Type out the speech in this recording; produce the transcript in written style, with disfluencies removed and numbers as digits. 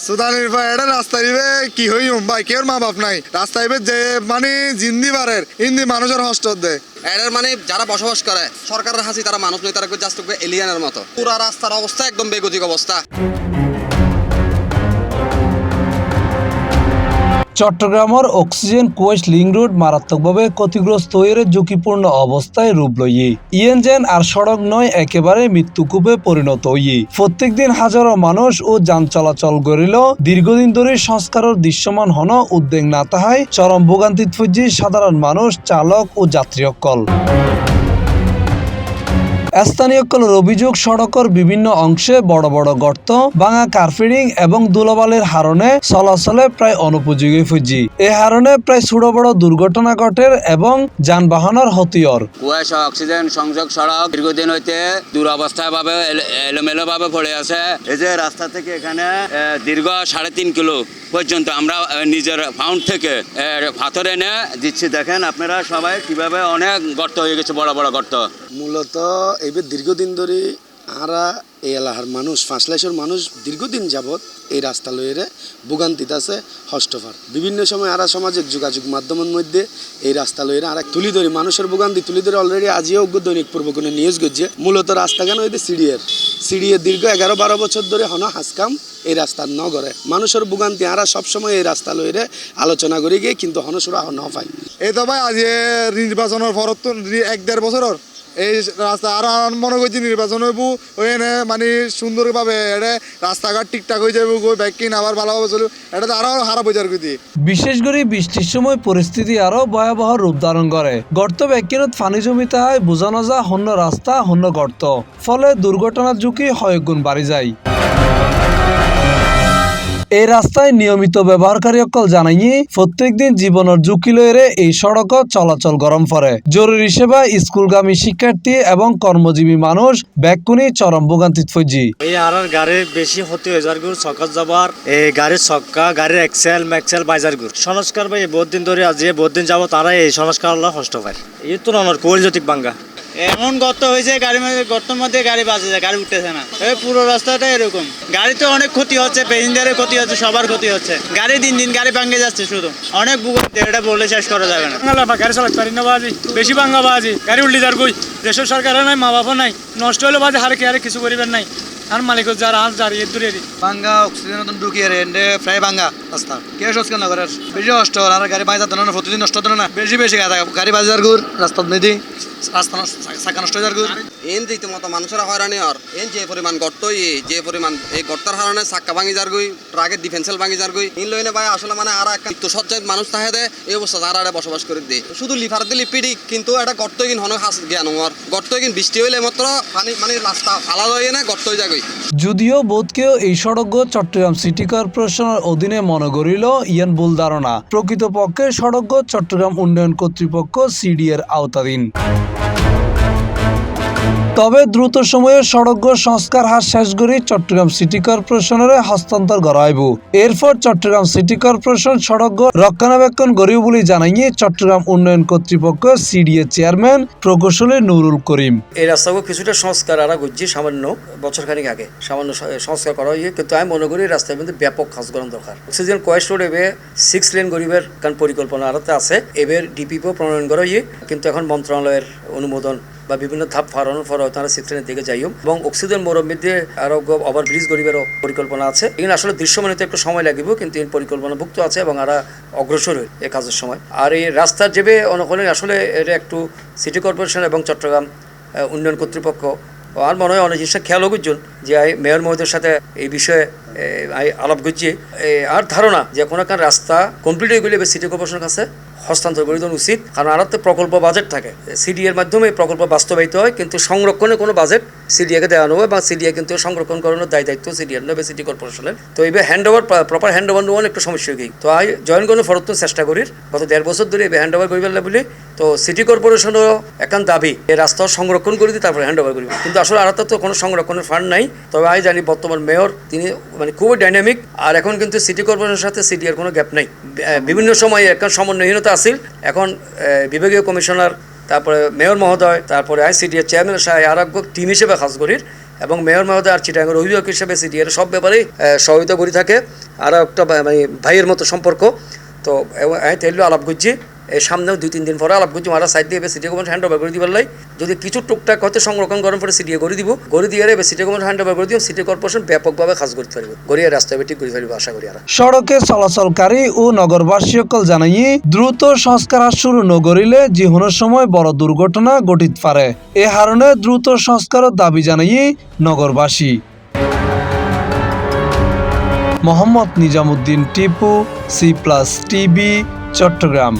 সুদানির ভাই এটা রাস্তা দিবে কি হইম ভাই কেউ মা বাপ নাই রাস্তা দিবে যে মানে জিন্দি বারের হিন্দি মানুষের হস্ত দেয় এর মানে যারা বসবাস করে সরকারের হাসি তারা মানুষ নয়, তারা জাস্ট এলিয়ানের মতো। পুরা রাস্তার অবস্থা একদম বেগতিক অবস্থা। চট্টগ্রামের অক্সিজেন কুয়েস লিং রোড মারাত্মকভাবে ক্ষতিগ্রস্ত হয়ে ঝুঁকিপূর্ণ অবস্থায় রূপ লইয়ে ইএনজেন আর সড়ক নয় একেবারে মৃত্যুকূপে পরিণত হইয়ে প্রত্যেকদিন হাজারো মানুষ ও যান চলাচল করিল দীর্ঘদিন ধরে সংস্কারের দৃশ্যমান হন উদ্বেগ না তাহায় চরম ভোগান্তিত ফুজি সাধারণ মানুষ চালক ও যাত্রীসকল। স্থানীয়কলের অভিযোগ সড়কের বিভিন্ন অংশে বড় বড় গর্ত ভাঙা কার্পেটিং এবং ধুলাবালির হারণে চলাচলে প্রায় অনুপযোগী ফুজি এই হারণে প্রায় ছোট বড় দুর্ঘটনা ঘটে এবং যানবাহনের হতিয়র। কুয়াশ অক্সিজেন সংযোগ সড়ক দীর্ঘদিন হইতে দুরবস্থায় ভাবে এলোমেলো ভাবে পড়ে আছে। এই যে রাস্তা থেকে এখানে দীর্ঘ 3.5 কিলো পর্যন্ত আমরা নিজের ফাউন্ড থেকে পাথর এনে দিচ্ছি। দেখেন আপনারা সবাই কিভাবে অনেক গর্ত হয়ে গেছে, বড় বড় গর্ত। মূলত এইবার দীর্ঘদিন ধরে আরা এই এলাকার মানুষ ফাঁসলাইশের মানুষ দীর্ঘদিন যাবৎ এই রাস্তা লইরে ভোগান্তিতে আছে হষ্টফার। বিভিন্ন সময় আরা সামাজিক যোগাযোগ মাধ্যমের মধ্যে এই রাস্তা লইরে আর তুলি ধরি মানুষের ভোগান্তি তুলি ধরে অলরেডি আজিও দৈনিক পূর্ব কোনো নিউজ করছে। মূলত রাস্তা কেন হইতে সিডিএর দীর্ঘ 11-12 বছর ধরে হন হাসকাম এই রাস্তার নগরে মানুষের ভোগান্তি আরা সবসময় এই রাস্তা লইরে আলোচনা করে গিয়ে কিন্তু হনসুরা ন পাই। এই তো ভাই আজ নির্বাচনের পরত 1-1.5 বছরের এই রাস্তা আর মনে করছি নির্বাচন হইব ওই মানে সুন্দরভাবে এটা রাস্তাঘাট ঠিকঠাক হয়ে যাবে ব্যাকিং আবার ভালোভাবে চলবে এটা আরো হারা বোঝার গতি। বিশেষ করে বৃষ্টির সময় পরিস্থিতি আরো ভয়াবহ রূপ ধারণ করে। গর্ত ব্যাকিনত ফানি জমিতে হয় বোঝানো যা হন্য রাস্তা হন্য গর্ত, ফলে দুর্ঘটনার ঝুঁকি কয়েকগুণ বাড়ি যায়। এই রাস্তায় নিয়মিত ব্যবহারকারী সকল জানাইয়ে প্রত্যেকদিন জীবনের ঝুঁকি লইরে এই সড়ক চলাচল গরম পড়ে। জরুরি সেবা স্কুলগামী শিক্ষার্থী এবং কর্মজীবী মানুষ ব্যাকুনি চরম ভোগান্তিত ফজি। এই আর গাড়ির বেশি ক্ষতি হয়ে যার গুড় চকাত যাবার এই গাড়ির চক্কা গাড়ির এক্সেল ম্যাক্সেল বাইজার গুড় সংস্কার ভাই বহুত দিন ধরে আজ বহুত দিন যাব তারা এই সংস্কার কষ্ট পায়। এই তো নর কোলজ্যোতিক বাঙ্গা এমন গর্ত হয়েছে গাড়ির মধ্যে গর্তের মধ্যে গাড়ি বাজে যায়, গাড়ি উঠতেছে না। এই পুরো রাস্তাটা এরকম, গাড়িতে অনেক ক্ষতি হচ্ছে, প্যাসেঞ্জারের ক্ষতি হচ্ছে, সবার ক্ষতি হচ্ছে। গাড়ি দিন দিন গাড়ি ভাঙে যাচ্ছে, শুধু অনেক ভোগান্তি, এটা বলে শেষ করা যাবে না। গাড়ি চালাতে পারি না বাজি, বেশি ভাঙা বাজি, গাড়ি উল্টি যার কই দেশের সরকারের নাই, মা বাবা নাই, নষ্ট হলে বাজে হারে কে কিছু করিবেন নাই। আর মালিক যারা আর যার এর দূরে ভাঙ্গা অক্সিজেন ঢুকিয়ে রে প্রায় ভাঙ্গা রাস্তা কে সচকেন না করার বেশি নষ্ট আর গাড়ি বাইজার ধরনের প্রতিদিন নষ্ট ধরে না বেশি গাড়ি বাজার গুড় রাস্তা নেই রাস্তা চাকা নষ্ট হয়ে গুড় এন রীতিমতো মানুষের হয়রানি আর এন যে পরিমাণ গর্ত যে পরিমাণ এই গর্তের কারণে চাক্কা ভাঙি যার গই ট্রাকের ডিফেন্সেল ভাঙি যার গই ইন লইনে ভাই আসলে মানে আর একটা সজ্জাত মানুষ থাকে দে এই অবস্থা যারা আরে বসবাস করে দে শুধু লিফার দিলি পিডি কিন্তু এটা গর্ত কিন হন হাস জ্ঞান হওয়ার গর্ত কিন বৃষ্টি হইলে মাত্র পানি মানে রাস্তা আলাদা হয়ে না গর্ত হয়ে যাগই। যদিও বোধকেও এই সড়ক চট্টগ্রাম সিটি কর্পোরেশনের অধীনে মনে করিল ইয়ান ভুল ধারণা। প্রকৃতপক্ষে সড়ক চট্টগ্রাম উন্নয়ন কর্তৃপক্ষ সিডিএর আওতাধীন। তবে দ্রুত সময়ে সড়ক সংস্কার হার শেষ করে চট্টগ্রাম সিটি কর্পোরেশনের হস্তান্তর করা হইব। এরপর চট্টগ্রাম সিটি কর্পোরেশন সড়ক রক্ষণাবেক্ষণ করিব বলে জানাইয়ে চট্টগ্রাম উন্নয়ন কর্তৃপক্ষ সিডিএ চেয়ারম্যান প্রকৌশলী নুরুল করিম। এই রাস্তাগুলো কিছুটা সংস্কার আরা গুজি সামান্য বছরখানিক আগে সামান্য সংস্কার করা হয়েছে, কিন্তু আমি মনে করি রাস্তার মধ্যে ব্যাপক কাজ করার দরকার। অক্সিজেন কোয়েস রোড এবে 6 লেন গরিবের কারণ পরিকল্পনা আরাতে আছে, এবার ডিপিপিও প্রণয়ন করা হয়েছে, কিন্তু এখন মন্ত্রণালয়ের অনুমোদন বা বিভিন্ন ধাপ ফারানোর পর তারা 6 লেনের দিকে যাইও এবং অক্সিজেন মোড়ের মধ্যে আরো ওভারব্রিজ গরিবেরও পরিকল্পনা আছে। এখানে আসলে দৃশ্যমানিত একটু সময় লাগবে, কিন্তু এই পরিকল্পনাভুক্ত আছে এবং আরা অগ্রসর হয় এই কাজের সময়। আর এই রাস্তার যেবে অনেক আসলে এটা একটু সিটি কর্পোরেশন এবং চট্টগ্রাম উন্নয়ন কর্তৃপক্ষ আর মনে হয় অনেক জিনিসটা খেয়াল করছেন যে মেয়র মহোদয়ের সাথে এই বিষয়ে আলাপ করছি। আর ধারণা যে কোনো একটা রাস্তা কমপ্লিট হয়ে গেলে সিটি কর্পোরেশনের কাছে হস্তান্তর করে দেওয়া উচিত, কারণ আর তো প্রকল্প বাজেট থাকে, সিডিএর মাধ্যমে প্রকল্প বাস্তবায়িত হয়, কিন্তু সংরক্ষণের কোনো বাজেট সিডিএকে দেওয়া হবে বা সিডিএ কিন্তু সংরক্ষণ করানোর দায়িত্ব সিডিএর নেবে সিটি কর্পোরেশনের। তো এইভাবে প্রপার হ্যান্ড ওভার নেওয়ার একটু সমস্যা হয়ে গেই। তো জয়েন করে ফরত চেষ্টা করি গত 1.5 বছর ধরে হ্যান্ড ওভার করি ফেললে বলি। তো সিটি কর্পোরেশনেরও এখন দাবি এই রাস্তা সংরক্ষণ করে দিই তারপরে হ্যান্ড ওভার করি, কিন্তু আসলে আর তো কোনো সংরক্ষণের ফান্ড নাই। তবে আমি জানি বর্তমান মেয়র তিনি মানে খুবই ডাইনামিক, আর এখন কিন্তু সিটি কর্পোরেশনের সাথে সিডিএর কোনো গ্যাপ নাই। বিভিন্ন সময় এখন সমন্বয়হীনতা আসিল, এখন বিভাগীয় কমিশনার তারপরে মেয়র মহোদয় তারপরে সিডিএর চেয়ারম্যান সাহেব আর টিম হিসেবে কাজ করি এবং মেয়র মহোদয় আর চিটাগাঙ্গের অভিভাবক হিসেবে সিডিএর সব ব্যাপারেই সহযোগিতা করে থাকে। আর একটা মানে ভাইয়ের মতো সম্পর্ক। তো তেল আলাপ করছি এই সামনেও 2-3 দিন পরে আলাপ করছি মারা সাইড দিয়ে সিটি গভর্নমেন্ট হ্যান্ড ওভার করে দিবার লাই যদি কিছু টুকটাক হয়তো সংরক্ষণ করার পরে সিডিএ করে দিব করে দিয়ে সিটি গভর্নমেন্ট হ্যান্ড ওভার করে দিব সিটি কর্পোরেশন ব্যাপকভাবে কাজ করতে পারবে গড়িয়া রাস্তায় ঠিক করে ফেলবে আশা করি। আর সড়কে চলাচলকারী ও নগরবাসী সকল জানাই দ্রুত সংস্কার শুরু নগরিলে জীবনের সময় বড় দুর্ঘটনা ঘটিত পারে। এ কারণে দ্রুত সংস্কারের দাবি জানাই নগরবাসী। Mohammad Nizamuddin Tipu, C+ TV, Chittagong.